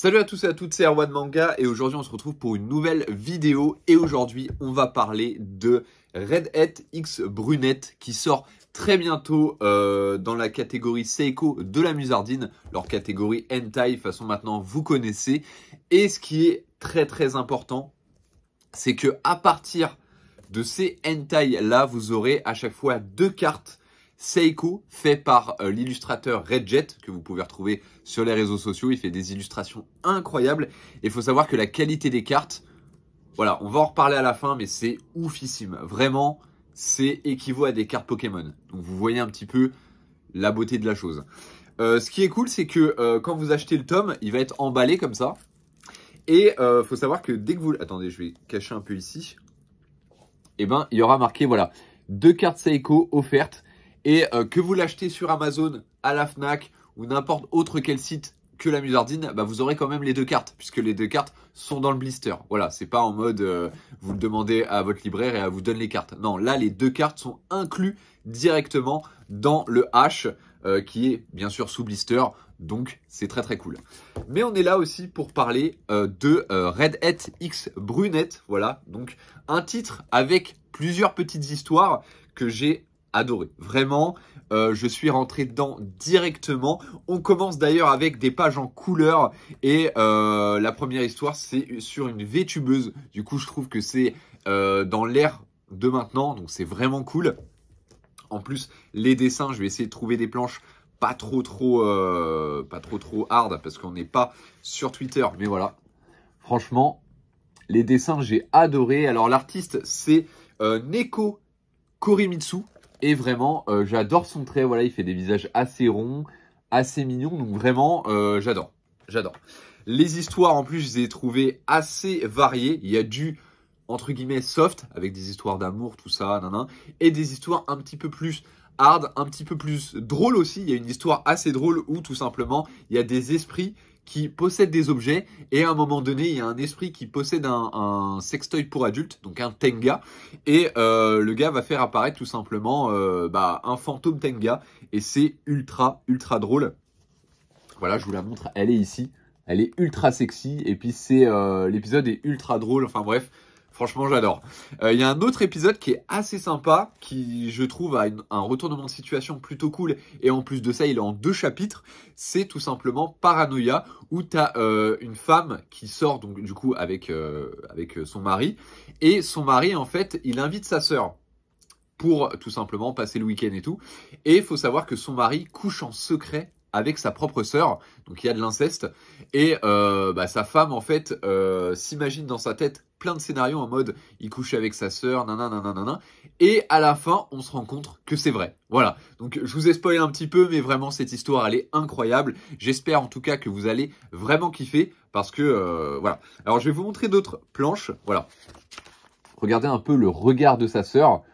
Salut à tous et à toutes, c'est Erwan Manga et aujourd'hui on se retrouve pour une nouvelle vidéo et aujourd'hui on va parler de Redhead X Brunette qui sort très bientôt dans la catégorie Seiko de la Musardine, leur catégorie Hentai, de toute façon maintenant vous connaissez. Et ce qui est très important, c'est que à partir de ces Hentai là, vous aurez à chaque fois 2 cartes Seiko fait par l'illustrateur Redjet que vous pouvez retrouver sur les réseaux sociaux. Il fait des illustrations incroyables et il faut savoir que la qualité des cartes, voilà, on va en reparler à la fin, mais c'est oufissime. Vraiment, c'est équivaut à des cartes Pokémon. Donc vous voyez un petit peu la beauté de la chose. Ce qui est cool, c'est que quand vous achetez le tome, il va être emballé comme ça. Et faut savoir que dès que vous... Attendez, je vais cacher un peu ici. Et ben, il y aura marqué, voilà, 2 cartes Seiko offertes. Et que vous l'achetez sur Amazon, à la Fnac ou n'importe autre quel site que la Musardine, bah vous aurez quand même les 2 cartes, puisque les 2 cartes sont dans le blister. Voilà, c'est pas en mode vous le demandez à votre libraire et elle vous donne les cartes. Non, là les 2 cartes sont inclus directement dans le H qui est bien sûr sous blister, donc c'est très cool. Mais on est là aussi pour parler de Redhead X Brunette, voilà, donc un titre avec plusieurs petites histoires que j'ai adoré. Vraiment, je suis rentré dedans directement. On commence d'ailleurs avec des pages en couleur et la première histoire, c'est sur une VTubeuse. Du coup, je trouve que c'est dans l'ère de maintenant, donc c'est vraiment cool. En plus, les dessins, je vais essayer de trouver des planches pas trop hard parce qu'on n'est pas sur Twitter, mais voilà. Franchement, les dessins, j'ai adoré. Alors, l'artiste, c'est Neko Korimitsu. Et vraiment, j'adore son trait. Voilà, il fait des visages assez ronds, assez mignons. Donc vraiment, j'adore. Les histoires, en plus, je les ai trouvées assez variées. Il y a du, entre guillemets, soft, avec des histoires d'amour, tout ça, et des histoires un petit peu plus hard, un petit peu plus drôles aussi. Il y a une histoire assez drôle où, tout simplement, il y a des esprits qui possèdent des objets et à un moment donné il y a un esprit qui possède un sextoy pour adultes, donc un Tenga, et le gars va faire apparaître tout simplement un fantôme Tenga et c'est ultra drôle. Voilà, je vous la montre, elle est ici, elle est ultra sexy et puis c'est l'épisode est ultra drôle, enfin bref. Franchement, j'adore. Il y a un autre épisode qui est assez sympa, qui, je trouve, a un retournement de situation plutôt cool. Et en plus de ça, il est en 2 chapitres. C'est tout simplement Paranoia, où tu as une femme qui sort donc du coup avec son mari. Et son mari, en fait, il invite sa sœur pour tout simplement passer le week-end et tout. Et il faut savoir que son mari couche en secret avec sa propre sœur, donc il y a de l'inceste, et sa femme en fait s'imagine dans sa tête plein de scénarios en mode il couche avec sa sœur, nanana, et à la fin on se rend compte que c'est vrai. Voilà, donc je vous ai spoilé un petit peu, mais vraiment cette histoire elle est incroyable. J'espère en tout cas que vous allez vraiment kiffer, parce que voilà. Alors je vais vous montrer d'autres planches, voilà. Regardez un peu le regard de sa sœur.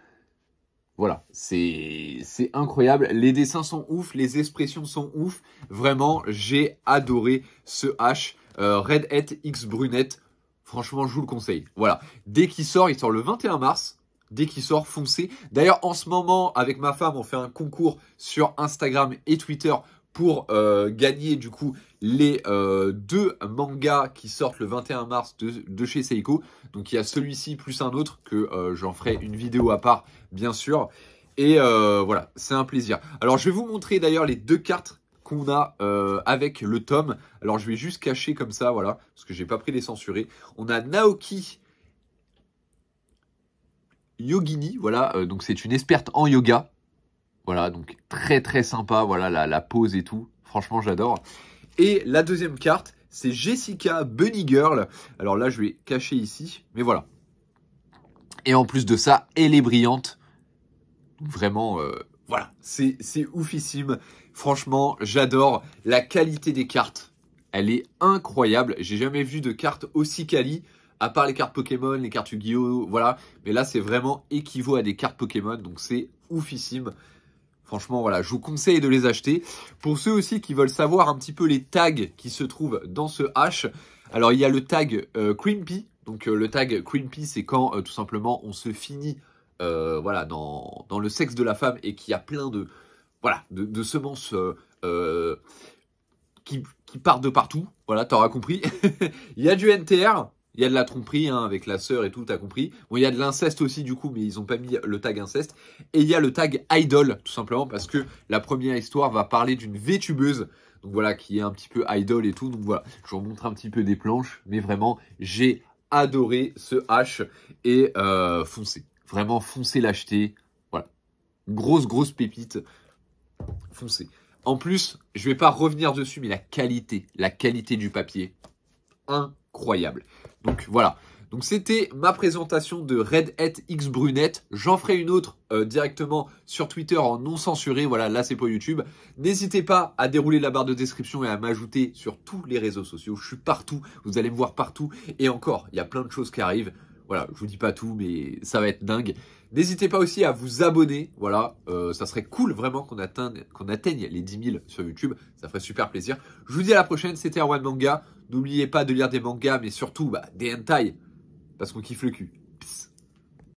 Voilà, c'est incroyable. Les dessins sont ouf, les expressions sont ouf. Vraiment, j'ai adoré ce H Redhead X Brunette. Franchement, je vous le conseille. Voilà, dès qu'il sort, il sort le 21 mars. Dès qu'il sort, foncez. D'ailleurs, en ce moment, avec ma femme, on fait un concours sur Instagram et Twitter pour gagner du coup les 2 mangas qui sortent le 21 mars de chez Seiko. Donc il y a celui-ci plus un autre que j'en ferai une vidéo à part bien sûr. Et voilà, c'est un plaisir. Alors je vais vous montrer d'ailleurs les 2 cartes qu'on a avec le tome. Alors je vais juste cacher comme ça, voilà, parce que j'ai pas pris les censurés. On a Naoki Yogini, voilà, donc c'est une experte en yoga. Voilà, donc très sympa, voilà la pose et tout. Franchement, j'adore. Et la deuxième carte, c'est Jessica Bunny Girl. Alors là, je vais cacher ici, mais voilà. Et en plus de ça, elle est brillante. Vraiment, voilà, c'est oufissime. Franchement, j'adore la qualité des cartes. Elle est incroyable. J'ai jamais vu de cartes aussi quali, à part les cartes Pokémon, les cartes Yu-Gi-Oh, voilà. Mais là, c'est vraiment équivaut à des cartes Pokémon, donc c'est oufissime. Franchement, voilà, je vous conseille de les acheter. Pour ceux aussi qui veulent savoir un petit peu les tags qui se trouvent dans ce H, alors il y a le tag Creepy. Donc le tag Creepy, c'est quand tout simplement on se finit voilà, dans le sexe de la femme et qu'il y a plein de, voilà, de semences qui partent de partout. Voilà, t'auras compris. Il y a du NTR. Il y a de la tromperie hein, avec la sœur et tout, t'as compris. Bon, il y a de l'inceste aussi du coup, mais ils ont pas mis le tag inceste. Et il y a le tag idol, tout simplement, parce que la première histoire va parler d'une VTubeuse. Donc voilà, qui est un petit peu idol et tout. Donc voilà, je vous remontre un petit peu des planches. Mais vraiment, j'ai adoré ce H. Et foncez. Vraiment, foncez l'acheter. Voilà. Grosse pépite. Foncez. En plus, je vais pas revenir dessus, mais la qualité du papier, incroyable. Donc voilà. Donc c'était ma présentation de Red Hat X Brunette. J'en ferai une autre directement sur Twitter en non censuré. Voilà, là c'est pour YouTube. N'hésitez pas à dérouler la barre de description et à m'ajouter sur tous les réseaux sociaux. Je suis partout, vous allez me voir partout. Et encore, il y a plein de choses qui arrivent. Voilà, je vous dis pas tout, mais ça va être dingue. N'hésitez pas aussi à vous abonner. Voilà, ça serait cool vraiment qu'on atteigne les 10 000 sur YouTube. Ça ferait super plaisir. Je vous dis à la prochaine, c'était Erwan Manga. N'oubliez pas de lire des mangas, mais surtout des hentai, parce qu'on kiffe le cul.